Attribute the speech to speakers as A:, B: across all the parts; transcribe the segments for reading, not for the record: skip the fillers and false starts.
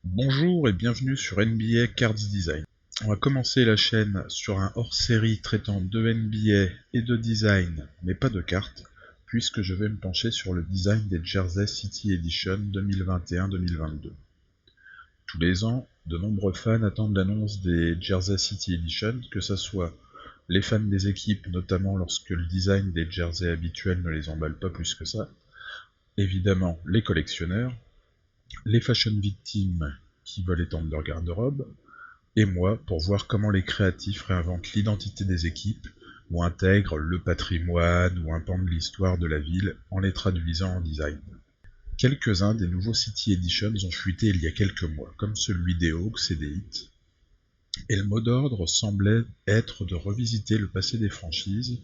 A: Bonjour et bienvenue sur NBA Cards Design. On va commencer la chaîne sur un hors-série traitant de NBA et de design, mais pas de cartes, puisque je vais me pencher sur le design des Jersey City Edition 2021-2022. Tous les ans, de nombreux fans attendent l'annonce des Jersey City Edition, que ce soit les fans des équipes, notamment lorsque le design des jerseys habituels ne les emballe pas plus que ça, évidemment les collectionneurs, les fashion victimes qui veulent étendre leur garde-robe, et moi pour voir comment les créatifs réinventent l'identité des équipes ou intègrent le patrimoine ou un pan de l'histoire de la ville en les traduisant en design. Quelques-uns des nouveaux City Editions ont fuité il y a quelques mois, comme celui des Hawks et des Heat, et le mot d'ordre semblait être de revisiter le passé des franchises,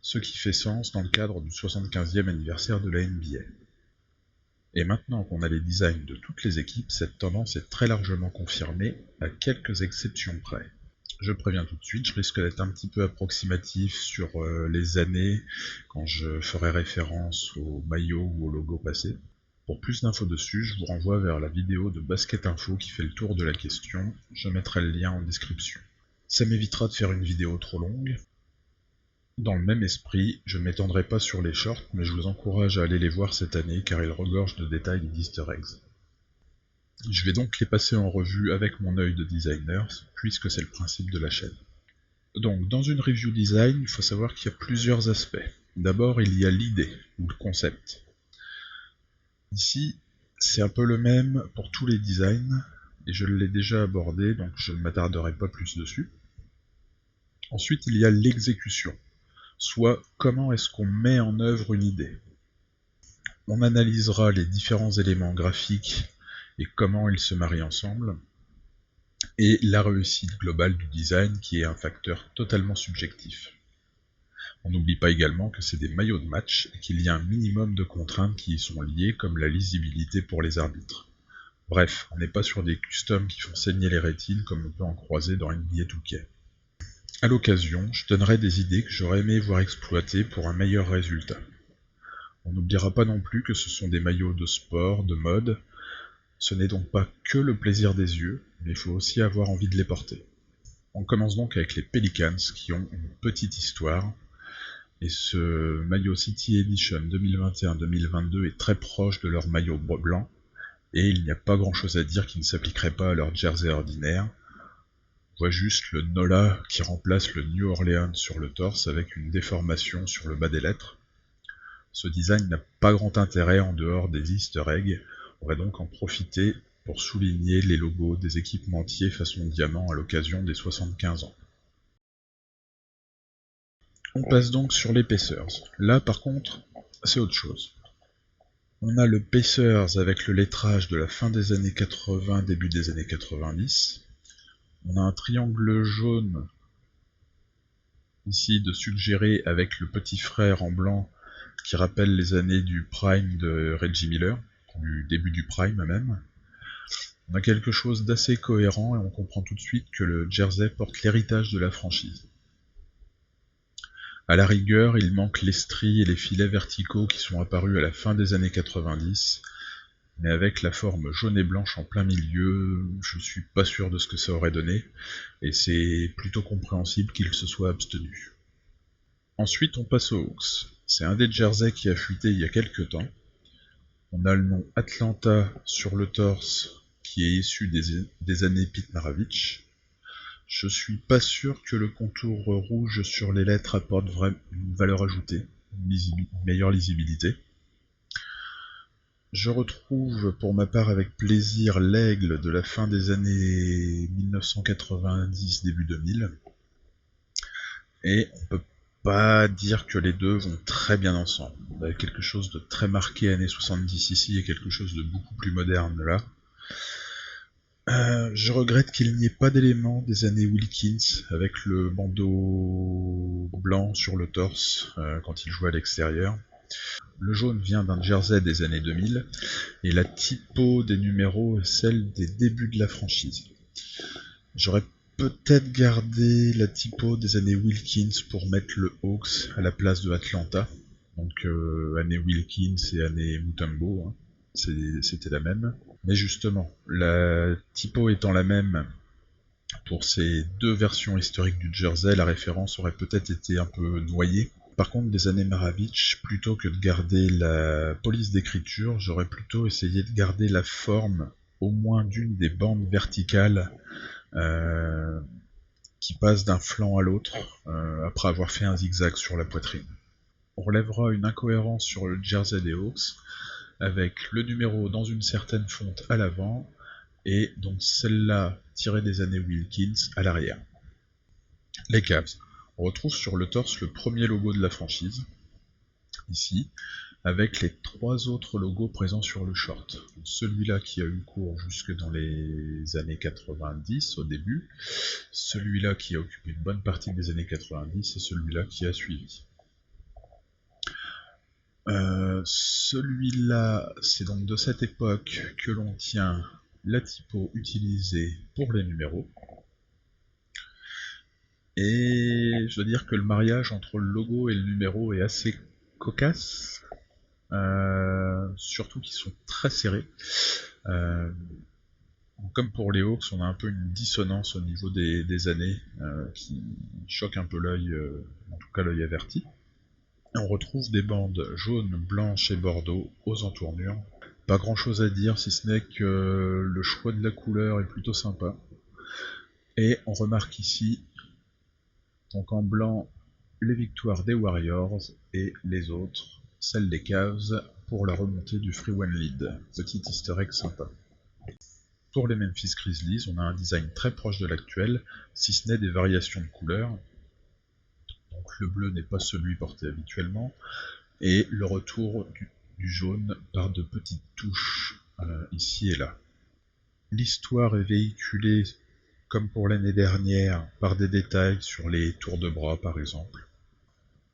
A: ce qui fait sens dans le cadre du 75e anniversaire de la NBA. Et maintenant qu'on a les designs de toutes les équipes, cette tendance est très largement confirmée, à quelques exceptions près. Je préviens tout de suite, je risque d'être un petit peu approximatif sur les années, quand je ferai référence au maillot ou au logo passé. Pour plus d'infos dessus, je vous renvoie vers la vidéo de Basket Info qui fait le tour de la question, je mettrai le lien en description. Ça m'évitera de faire une vidéo trop longue. Dans le même esprit, je ne m'étendrai pas sur les shorts, mais je vous encourage à aller les voir cette année car ils regorgent de détails et d'easter eggs. Je vais donc les passer en revue avec mon œil de designer, puisque c'est le principe de la chaîne. Donc, dans une review design, il faut savoir qu'il y a plusieurs aspects. D'abord, il y a l'idée, ou le concept. Ici, c'est un peu le même pour tous les designs, et je l'ai déjà abordé, donc je ne m'attarderai pas plus dessus. Ensuite, il y a l'exécution. Soit comment est-ce qu'on met en œuvre une idée. On analysera les différents éléments graphiques et comment ils se marient ensemble, et la réussite globale du design qui est un facteur totalement subjectif. On n'oublie pas également que c'est des maillots de match et qu'il y a un minimum de contraintes qui y sont liées comme la lisibilité pour les arbitres. Bref, on n'est pas sur des customs qui font saigner les rétines comme on peut en croiser dans NBA 2K. A l'occasion, je donnerai des idées que j'aurais aimé voir exploitées pour un meilleur résultat. On n'oubliera pas non plus que ce sont des maillots de sport, de mode. Ce n'est donc pas que le plaisir des yeux, mais il faut aussi avoir envie de les porter. On commence donc avec les Pelicans qui ont une petite histoire, et ce maillot City Edition 2021-2022 est très proche de leur maillot blanc, et il n'y a pas grand chose à dire qui ne s'appliquerait pas à leur jersey ordinaire. On voit juste le NOLA qui remplace le New Orleans sur le torse avec une déformation sur le bas des lettres. Ce design n'a pas grand intérêt en dehors des easter eggs, on va donc en profiter pour souligner les logos des équipementiers façon diamant à l'occasion des 75 ans. On passe donc sur les Pacers. Là par contre, c'est autre chose. On a le Pacers avec le lettrage de la fin des années 80, début des années 90. On a un triangle jaune ici de suggérer avec le petit frère en blanc qui rappelle les années du prime de Reggie Miller, du début du prime même. On a quelque chose d'assez cohérent et on comprend tout de suite que le jersey porte l'héritage de la franchise. À la rigueur, il manque les stries et les filets verticaux qui sont apparus à la fin des années 90, mais avec la forme jaune et blanche en plein milieu, je suis pas sûr de ce que ça aurait donné, et c'est plutôt compréhensible qu'il se soit abstenu. Ensuite, on passe aux Hawks. C'est un des jerseys qui a fuité il y a quelques temps. On a le nom Atlanta sur le torse, qui est issu des années Pete Maravich. Je suis pas sûr que le contour rouge sur les lettres apporte une valeur ajoutée, une meilleure lisibilité. Je retrouve pour ma part avec plaisir l'aigle de la fin des années 1990, début 2000. Et on peut pas dire que les deux vont très bien ensemble. On a quelque chose de très marqué années 70 ici et quelque chose de beaucoup plus moderne là. Je regrette qu'il n'y ait pas d'éléments des années Wilkins avec le bandeau blanc sur le torse quand il jouait à l'extérieur. Le jaune vient d'un jersey des années 2000 et la typo des numéros est celle des débuts de la franchise. J'aurais peut-être gardé la typo des années Wilkins pour mettre le Hawks à la place de Atlanta. Donc année Wilkins et année Mutombo, hein. C'était la même. Mais justement, la typo étant la même pour ces deux versions historiques du jersey, la référence aurait peut-être été un peu noyée. Par contre, des années Maravich, plutôt que de garder la police d'écriture, j'aurais plutôt essayé de garder la forme au moins d'une des bandes verticales qui passe d'un flanc à l'autre après avoir fait un zigzag sur la poitrine. On relèvera une incohérence sur le jersey des Hawks, avec le numéro dans une certaine fonte à l'avant, et donc celle-là tirée des années Wilkins à l'arrière. Les Cavs. On retrouve sur le torse le premier logo de la franchise, ici, avec les trois autres logos présents sur le short. Celui-là qui a eu cours jusque dans les années 90 au début, celui-là qui a occupé une bonne partie des années 90 et celui-là qui a suivi. Celui-là, c'est donc de cette époque que l'on tient la typo utilisée pour les numéros. Et je dois dire que le mariage entre le logo et le numéro est assez cocasse. Surtout qu'ils sont très serrés. Comme pour les Hawks, on a un peu une dissonance au niveau des années qui choque un peu l'œil, en tout cas l'œil averti. On retrouve des bandes jaunes, blanches et bordeaux aux entournures. Pas grand chose à dire si ce n'est que le choix de la couleur est plutôt sympa. Et on remarque ici, donc en blanc, les victoires des Warriors et les autres, celles des Cavs, pour la remontée du Free One Lead. Petit easter egg sympa. Pour les Memphis Grizzlies, on a un design très proche de l'actuel, si ce n'est des variations de couleurs. Donc le bleu n'est pas celui porté habituellement, et le retour du jaune par de petites touches ici et là. L'histoire est véhiculée, comme pour l'année dernière, par des détails sur les tours de bras par exemple.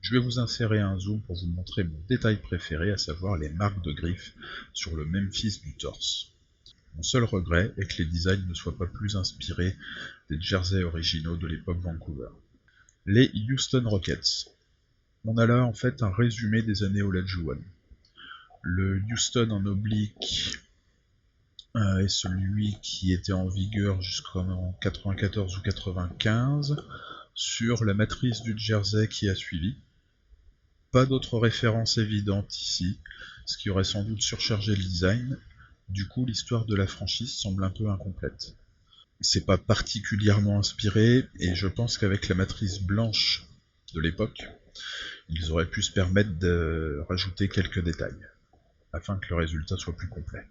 A: Je vais vous insérer un zoom pour vous montrer mon détail préféré, à savoir les marques de griffes sur le Memphis du torse. Mon seul regret est que les designs ne soient pas plus inspirés des jerseys originaux de l'époque Vancouver. Les Houston Rockets. On a là en fait un résumé des années Olajuwon. Le Houston en oblique est celui qui était en vigueur jusqu'en 94 ou 95 sur la matrice du jersey qui a suivi. Pas d'autres références évidentes ici, ce qui aurait sans doute surchargé le design. Du coup, l'histoire de la franchise semble un peu incomplète. C'est pas particulièrement inspiré, et je pense qu'avec la matrice blanche de l'époque, ils auraient pu se permettre de rajouter quelques détails, afin que le résultat soit plus complet.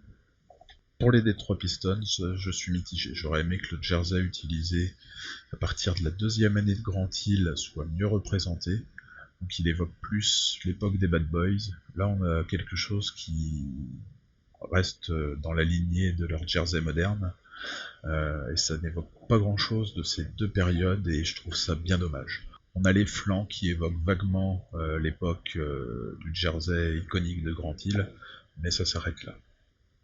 A: Pour les Detroit Pistons, je suis mitigé. J'aurais aimé que le jersey utilisé à partir de la deuxième année de Grant Hill soit mieux représenté, donc il évoque plus l'époque des Bad Boys. Là, on a quelque chose qui reste dans la lignée de leur jersey moderne, et ça n'évoque pas grand chose de ces deux périodes, et je trouve ça bien dommage. On a les flancs qui évoquent vaguement l'époque du jersey iconique de Grant Hill, mais ça s'arrête là.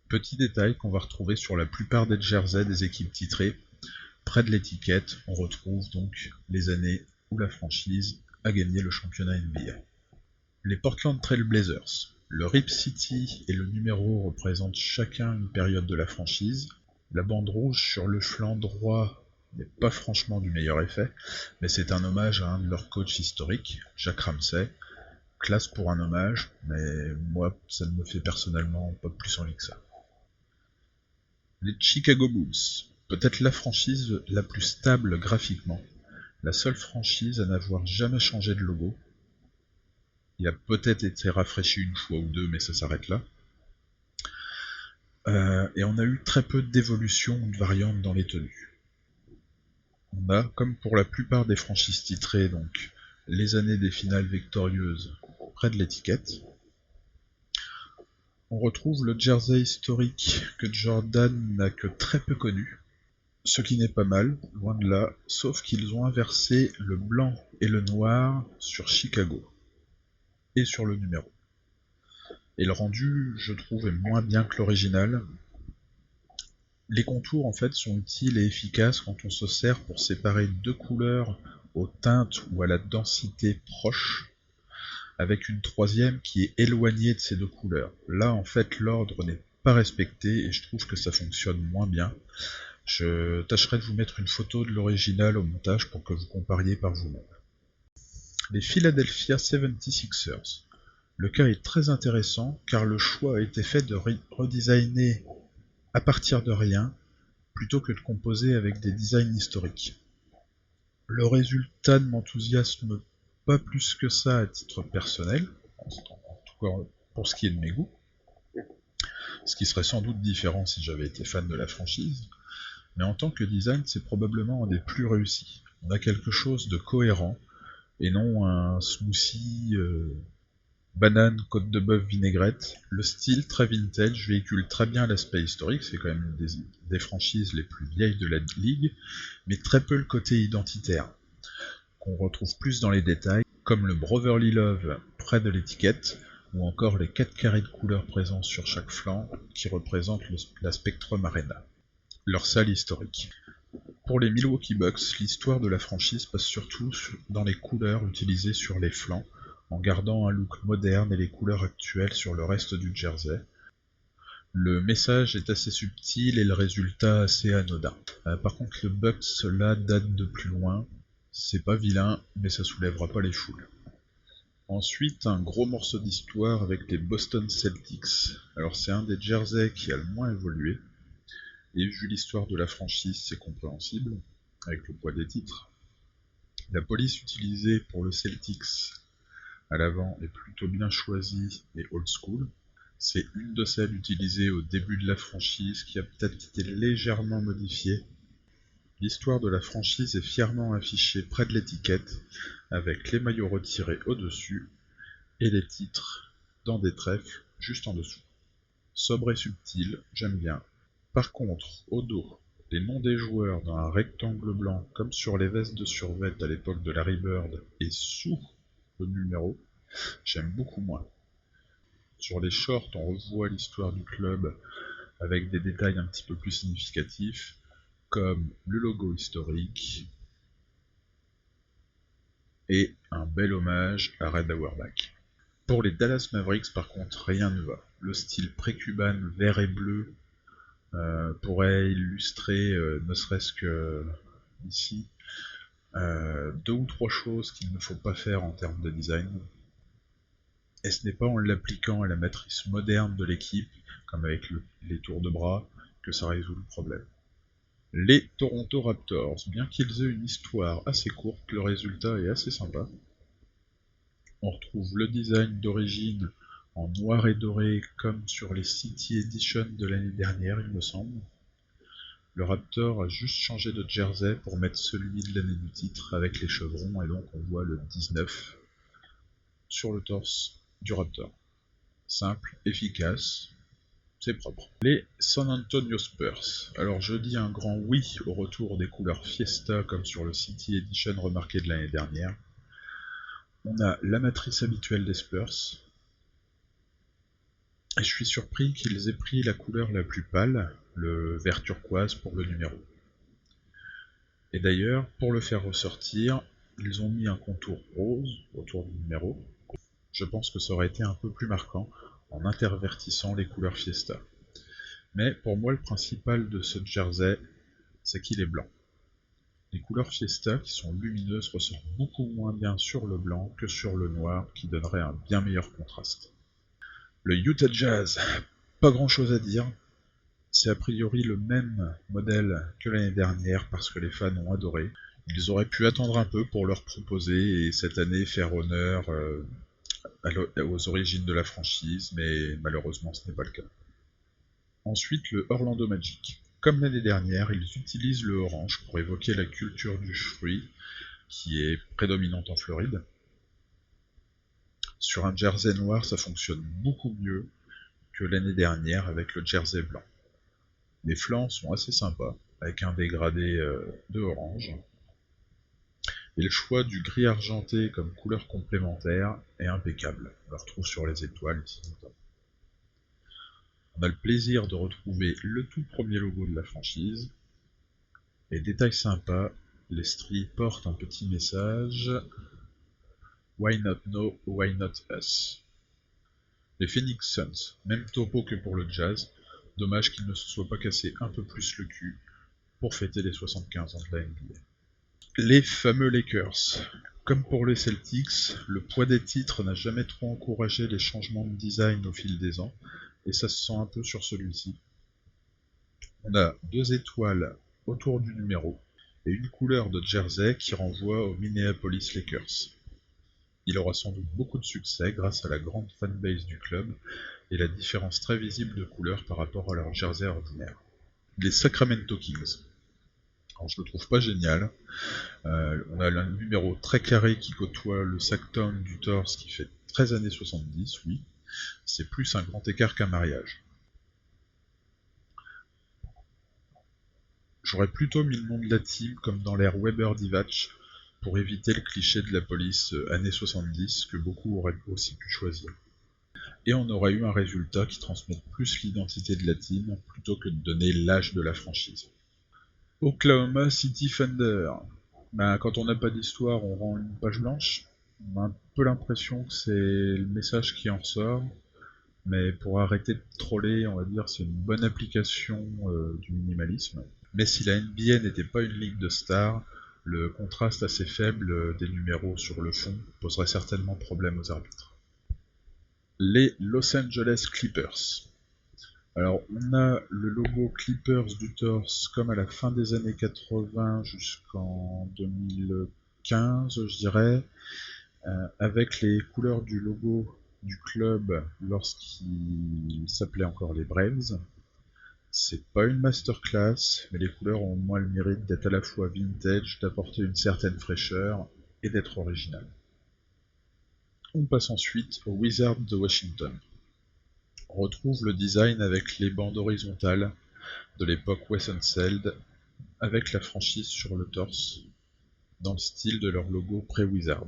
A: Petit détail qu'on va retrouver sur la plupart des jerseys des équipes titrées, près de l'étiquette, on retrouve donc les années où la franchise a gagné le championnat NBA. Les Portland Trail Blazers. Le Rip City et le numéro représentent chacun une période de la franchise. La bande rouge sur le flanc droit n'est pas franchement du meilleur effet, mais c'est un hommage à un de leurs coachs historiques, Jack Ramsey. Classe pour un hommage, mais moi, ça ne me fait personnellement pas plus envie que ça. Les Chicago Bulls. Peut-être la franchise la plus stable graphiquement, la seule franchise à n'avoir jamais changé de logo. Il a peut-être été rafraîchi une fois ou deux, mais ça s'arrête là. Et on a eu très peu d'évolution ou de variantes dans les tenues. On a, comme pour la plupart des franchises titrées, donc les années des finales victorieuses près de l'étiquette. On retrouve le jersey historique que Jordan n'a que très peu connu, ce qui n'est pas mal, loin de là, sauf qu'ils ont inversé le blanc et le noir sur Chicago, et sur le numéro. Et le rendu, je trouve, est moins bien que l'original. Les contours, en fait, sont utiles et efficaces quand on se sert pour séparer deux couleurs aux teintes ou à la densité proche, avec une troisième qui est éloignée de ces deux couleurs. Là, en fait, l'ordre n'est pas respecté et je trouve que ça fonctionne moins bien. Je tâcherai de vous mettre une photo de l'original au montage pour que vous compariez par vous-même. Les Philadelphia 76ers. Le cas est très intéressant car le choix a été fait de redesigner à partir de rien plutôt que de composer avec des designs historiques. Le résultat ne m'enthousiasme pas plus que ça à titre personnel, en tout cas pour ce qui est de mes goûts, ce qui serait sans doute différent si j'avais été fan de la franchise, mais en tant que design c'est probablement un des plus réussis. On a quelque chose de cohérent et non un smoothie banane, côte de bœuf, vinaigrette. Le style très vintage véhicule très bien l'aspect historique, c'est quand même une des franchises les plus vieilles de la ligue, mais très peu le côté identitaire, qu'on retrouve plus dans les détails, comme le Brotherly Love près de l'étiquette, ou encore les 4 carrés de couleurs présents sur chaque flanc qui représentent la Spectrum Arena, leur salle historique. Pour les Milwaukee Bucks, l'histoire de la franchise passe surtout dans les couleurs utilisées sur les flancs, en gardant un look moderne et les couleurs actuelles sur le reste du jersey. Le message est assez subtil et le résultat assez anodin. Par contre le Bucks là date de plus loin, c'est pas vilain mais ça soulèvera pas les foules. Ensuite un gros morceau d'histoire avec les Boston Celtics. Alors c'est un des jerseys qui a le moins évolué, et vu l'histoire de la franchise c'est compréhensible, avec le poids des titres. La police utilisée pour le Celtics à l'avant est plutôt bien choisie et old school. C'est une de celles utilisées au début de la franchise qui a peut-être été légèrement modifiée. L'histoire de la franchise est fièrement affichée près de l'étiquette, avec les maillots retirés au-dessus et les titres dans des trèfles juste en dessous. Sobre et subtil, j'aime bien. Par contre, au dos, les noms des joueurs dans un rectangle blanc comme sur les vestes de survêt à l'époque de Larry Bird et sous le numéro, j'aime beaucoup moins. Sur les shorts, on revoit l'histoire du club avec des détails un petit peu plus significatifs, comme le logo historique et un bel hommage à Red Auerbach. Pour les Dallas Mavericks, par contre, rien ne va. Le style pré-cuban vert et bleu pourrait illustrer, ne serait-ce que ici, 2 ou 3 choses qu'il ne faut pas faire en termes de design. Et ce n'est pas en l'appliquant à la matrice moderne de l'équipe, comme avec les tours de bras, que ça résout le problème. Les Toronto Raptors, bien qu'ils aient une histoire assez courte, le résultat est assez sympa. On retrouve le design d'origine en noir et doré comme sur les City Edition de l'année dernière, il me semble. Le Raptor a juste changé de jersey pour mettre celui de l'année du titre avec les chevrons, et donc on voit le 19 sur le torse du Raptor. Simple, efficace, c'est propre. Les San Antonio Spurs. Alors je dis un grand oui au retour des couleurs Fiesta comme sur le City Edition remarqué de l'année dernière. On a la matrice habituelle des Spurs, et je suis surpris qu'ils aient pris la couleur la plus pâle, le vert turquoise pour le numéro. Et d'ailleurs, pour le faire ressortir, ils ont mis un contour rose autour du numéro. Je pense que ça aurait été un peu plus marquant en intervertissant les couleurs Fiesta. Mais pour moi, le principal de ce jersey, c'est qu'il est blanc. Les couleurs Fiesta, qui sont lumineuses, ressortent beaucoup moins bien sur le blanc que sur le noir, qui donnerait un bien meilleur contraste. Le Utah Jazz, pas grand chose à dire. C'est a priori le même modèle que l'année dernière parce que les fans ont adoré. Ils auraient pu attendre un peu pour leur proposer et cette année faire honneur aux origines de la franchise, mais malheureusement ce n'est pas le cas. Ensuite, le Orlando Magic. Comme l'année dernière, ils utilisent le orange pour évoquer la culture du fruit qui est prédominante en Floride. Sur un jersey noir, ça fonctionne beaucoup mieux que l'année dernière avec le jersey blanc. Les flancs sont assez sympas, avec un dégradé de orange. Et le choix du gris argenté comme couleur complémentaire est impeccable. On le retrouve sur les étoiles ici notamment. On a le plaisir de retrouver le tout premier logo de la franchise. Et détail sympa, les stries portent un petit message. Why not no, why not us? Les Phoenix Suns, même topo que pour le Jazz, Dommage qu'il ne se soit pas cassé un peu plus le cul pour fêter les 75 ans de la NBA. Les fameux Lakers. Comme pour les Celtics, le poids des titres n'a jamais trop encouragé les changements de design au fil des ans, et ça se sent un peu sur celui-ci. On a 2 étoiles autour du numéro, et une couleur de jersey qui renvoie aux Minneapolis Lakers. Il aura sans doute beaucoup de succès grâce à la grande fanbase du club et la différence très visible de couleurs par rapport à leur jersey ordinaire. Les Sacramento Kings. Alors je le trouve pas génial. On a un numéro très carré qui côtoie le sac-tone du torse qui fait 13 années 70, oui. C'est plus un grand écart qu'un mariage. J'aurais plutôt mis le nom de la team comme dans l'ère Weber-Divac pour éviter le cliché de la police années 70 que beaucoup auraient aussi pu choisir. Et on aurait eu un résultat qui transmette plus l'identité de la team plutôt que de donner l'âge de la franchise. Oklahoma City Thunder. Quand on n'a pas d'histoire, on rend une page blanche. On a un peu l'impression que c'est le message qui en ressort. Mais pour arrêter de troller, on va dire c'est une bonne application du minimalisme. Mais si la NBA n'était pas une ligue de stars, le contraste assez faible des numéros sur le fond poserait certainement problème aux arbitres. Les Los Angeles Clippers. Alors on a le logo Clippers du torse comme à la fin des années 80 jusqu'en 2015 je dirais, avec les couleurs du logo du club lorsqu'il s'appelait encore les Braves. C'est pas une masterclass, mais les couleurs ont au moins le mérite d'être à la fois vintage, d'apporter une certaine fraîcheur et d'être originales. On passe ensuite aux Wizards de Washington. On retrouve le design avec les bandes horizontales de l'époque Wes Unseld, avec la franchise sur le torse, dans le style de leur logo pré-Wizard.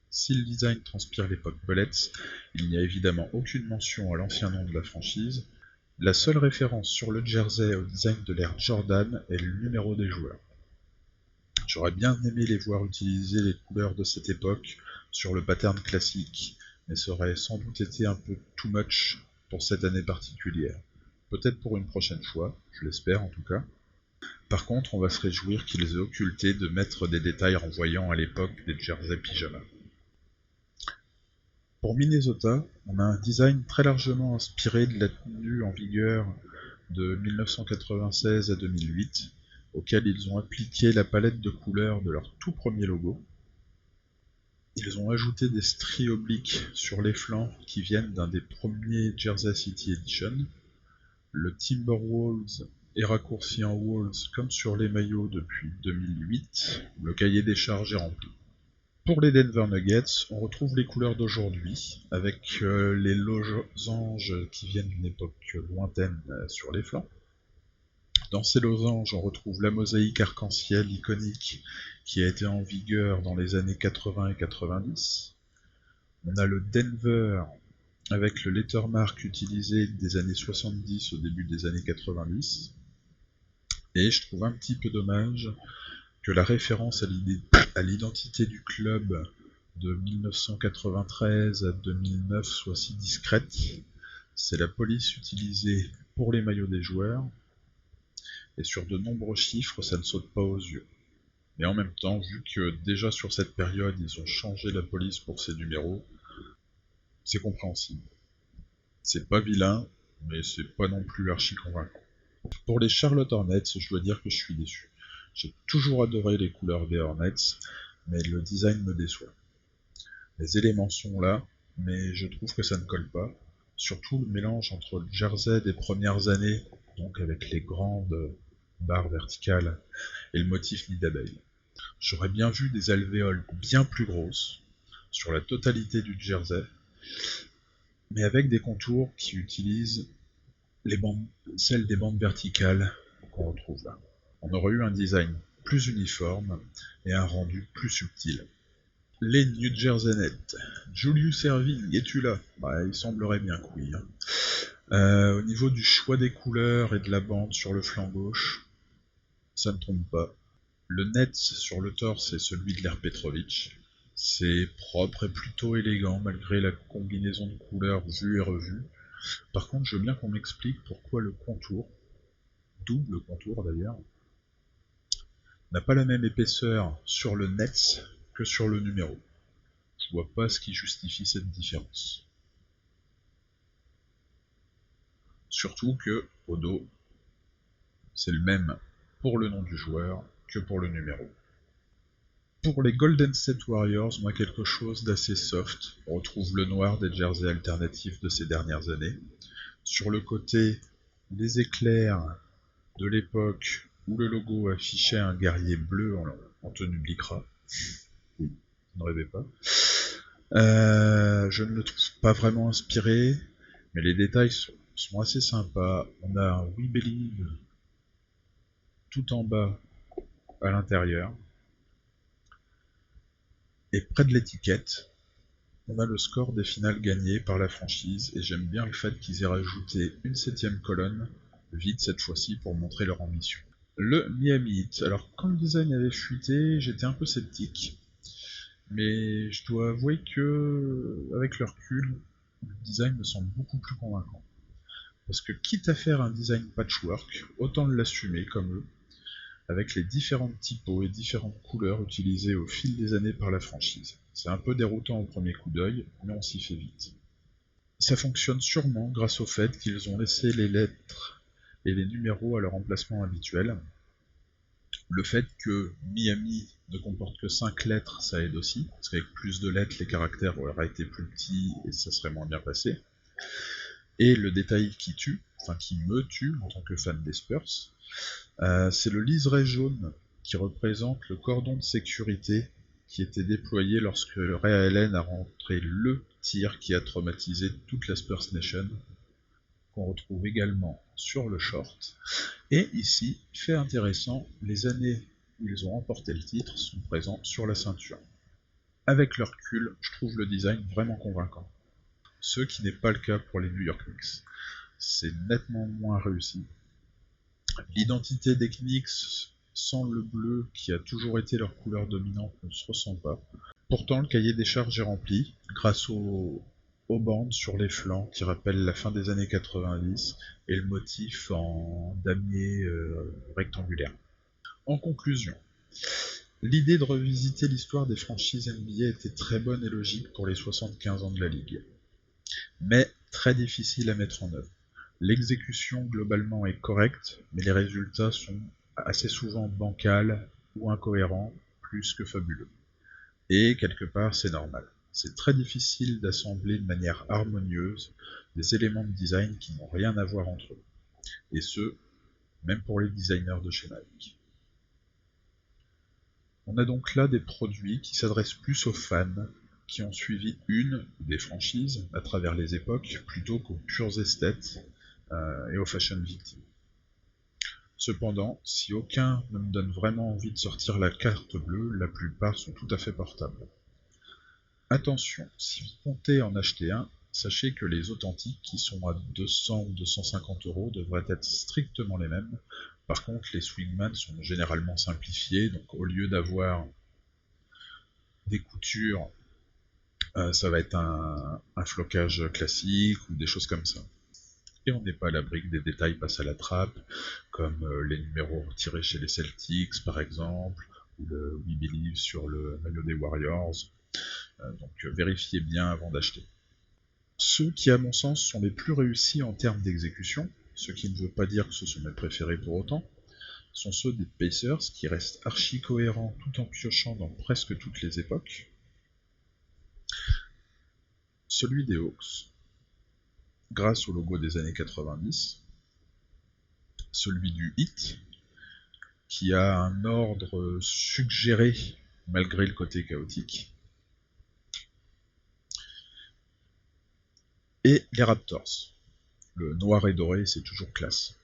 A: Si le design transpire l'époque Bullets, il n'y a évidemment aucune mention à l'ancien nom de la franchise. La seule référence sur le jersey au design de l'ère Jordan est le numéro des joueurs. J'aurais bien aimé les voir utiliser les couleurs de cette époque sur le pattern classique, mais ça aurait sans doute été un peu too much pour cette année particulière. Peut-être pour une prochaine fois, je l'espère en tout cas. Par contre, on va se réjouir qu'ils aient occulté de mettre des détails renvoyant à l'époque des jerseys pyjama. Pour Minnesota, on a un design très largement inspiré de la tenue en vigueur de 1996 à 2008, auquel ils ont appliqué la palette de couleurs de leur tout premier logo. Ils ont ajouté des stries obliques sur les flancs qui viennent d'un des premiers Jersey City Edition. Le Timberwolves est raccourci en Wolves comme sur les maillots depuis 2008. Le cahier des charges est rempli. Pour les Denver Nuggets, on retrouve les couleurs d'aujourd'hui, avec les losanges qui viennent d'une époque lointaine sur les flancs. Dans ces losanges, on retrouve la mosaïque arc-en-ciel iconique qui a été en vigueur dans les années 80 et 90. On a le Denver avec le lettermark utilisé des années 70 au début des années 90. Et je trouve un petit peu dommage que la référence à l'identité du club de 1993 à 2009 soit si discrète. C'est la police utilisée pour les maillots des joueurs, et sur de nombreux chiffres, ça ne saute pas aux yeux. Mais en même temps, vu que déjà sur cette période, ils ont changé la police pour ces numéros, c'est compréhensible. C'est pas vilain, mais c'est pas non plus archi convaincant. Pour les Charlotte Hornets, je dois dire que je suis déçu. J'ai toujours adoré les couleurs des Hornets, mais le design me déçoit. Les éléments sont là, mais je trouve que ça ne colle pas. Surtout le mélange entre le jersey des premières années, donc avec les grandes barres verticales, et le motif nid d'abeille. J'aurais bien vu des alvéoles bien plus grosses, sur la totalité du jersey, mais avec des contours qui utilisent celles des bandes verticales qu'on retrouve là. On aurait eu un design plus uniforme et un rendu plus subtil. Les New Jersey Nets. Julius Erving, es-tu là? Il semblerait bien que oui. Au niveau du choix des couleurs et de la bande sur le flanc gauche, ça ne trompe pas. Le net sur le torse est celui de l'ère Petrovic. C'est propre et plutôt élégant malgré la combinaison de couleurs vue et revue. Par contre, je veux bien qu'on m'explique pourquoi le contour, double contour d'ailleurs, n'a pas la même épaisseur sur le Nets que sur le numéro. Je vois pas ce qui justifie cette différence. Surtout que, au dos, c'est le même pour le nom du joueur que pour le numéro. Pour les Golden State Warriors, moi quelque chose d'assez soft. On retrouve le noir des jerseys alternatifs de ces dernières années. Sur le côté, les éclairs de l'époque où le logo affichait un guerrier bleu en tenue de lycra. Oui, ne rêvez pas. Je ne le trouve pas vraiment inspiré, mais les détails sont assez sympas. On a un We Believe tout en bas à l'intérieur. Et près de l'étiquette, on a le score des finales gagnées par la franchise, et j'aime bien le fait qu'ils aient rajouté une 7ème colonne, vide cette fois-ci pour montrer leur ambition. Le Miami Heat. Alors quand le design avait fuité, j'étais un peu sceptique, mais je dois avouer que, avec le recul, le design me semble beaucoup plus convaincant. Parce que quitte à faire un design patchwork, autant l'assumer comme eux, avec les différentes typos et différentes couleurs utilisées au fil des années par la franchise. C'est un peu déroutant au premier coup d'œil, mais on s'y fait vite. Ça fonctionne sûrement grâce au fait qu'ils ont laissé les lettres et les numéros à leur emplacement habituel. Le fait que Miami ne comporte que 5 lettres, ça aide aussi, parce qu'avec plus de lettres, les caractères auraient été plus petits et ça serait moins bien passé. Et le détail qui tue, enfin qui me tue en tant que fan des Spurs, c'est le liseré jaune qui représente le cordon de sécurité qui était déployé lorsque Ray Allen a rentré le tir qui a traumatisé toute la Spurs Nation, qu'on retrouve également sur le short. Et ici, fait intéressant, les années où ils ont remporté le titre sont présents sur la ceinture. Avec le recul, je trouve le design vraiment convaincant. Ce qui n'est pas le cas pour les New York Knicks. C'est nettement moins réussi. L'identité des Knicks sans le bleu qui a toujours été leur couleur dominante ne se ressent pas. Pourtant, le cahier des charges est rempli grâce aux bandes sur les flancs qui rappellent la fin des années 90 et le motif en damier rectangulaire. En conclusion, l'idée de revisiter l'histoire des franchises NBA était très bonne et logique pour les 75 ans de la Ligue, mais très difficile à mettre en œuvre. L'exécution globalement est correcte, mais les résultats sont assez souvent bancals ou incohérents, plus que fabuleux. Et quelque part, c'est normal. C'est très difficile d'assembler de manière harmonieuse des éléments de design qui n'ont rien à voir entre eux. Et ce, même pour les designers de chez Nike. On a donc là des produits qui s'adressent plus aux fans, qui ont suivi une des franchises à travers les époques, plutôt qu'aux purs esthètes et aux fashion victimes. Cependant, si aucun ne me donne vraiment envie de sortir la carte bleue, la plupart sont tout à fait portables. Attention, si vous comptez en acheter un, sachez que les authentiques qui sont à 200 ou 250 € devraient être strictement les mêmes. Par contre, les Swingman sont généralement simplifiés, donc au lieu d'avoir des coutures, ça va être un flocage classique ou des choses comme ça. Et on n'est pas à l'abri que des détails passent à la trappe, comme les numéros retirés chez les Celtics par exemple, ou le We Believe sur le maillot des Warriors. Donc vérifiez bien avant d'acheter. Ceux qui à mon sens sont les plus réussis en termes d'exécution, ce qui ne veut pas dire que ce sont mes préférés pour autant, sont ceux des Pacers qui restent archi cohérents tout en piochant dans presque toutes les époques. Celui des Hawks, grâce au logo des années 90, celui du Heat, qui a un ordre suggéré malgré le côté chaotique, et les Raptors. Le noir et doré, c'est toujours classe.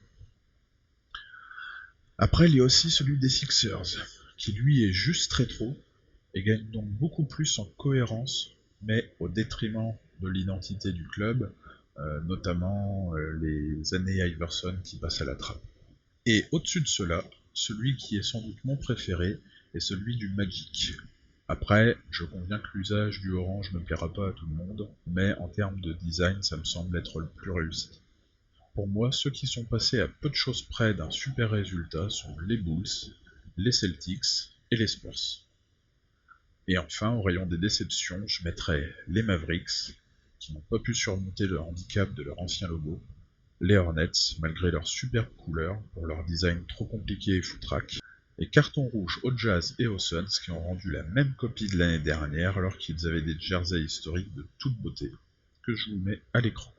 A: Après, il y a aussi celui des Sixers, qui lui est juste rétro, et gagne donc beaucoup plus en cohérence, mais au détriment de l'identité du club, notamment les années Iverson qui passent à la trappe. Et au-dessus de cela, celui qui est sans doute mon préféré est celui du Magic. Après, je conviens que l'usage du orange ne plaira pas à tout le monde, mais en termes de design, ça me semble être le plus réussi. Pour moi, ceux qui sont passés à peu de choses près d'un super résultat sont les Bulls, les Celtics et les Spurs. Et enfin, au rayon des déceptions, je mettrai les Mavericks, qui n'ont pas pu surmonter le handicap de leur ancien logo, les Hornets, malgré leur superbe couleur, pour leur design trop compliqué et foutraque, et carton rouge aux Jazz et aux Suns qui ont rendu la même copie de l'année dernière alors qu'ils avaient des jerseys historiques de toute beauté, que je vous mets à l'écran.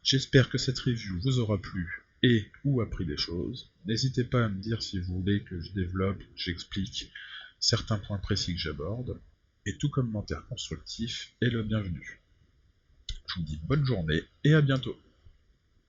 A: J'espère que cette review vous aura plu et ou appris des choses. N'hésitez pas à me dire si vous voulez que je développe, que j'explique certains points précis que j'aborde, et tout commentaire constructif est le bienvenu. Je vous dis bonne journée et à bientôt.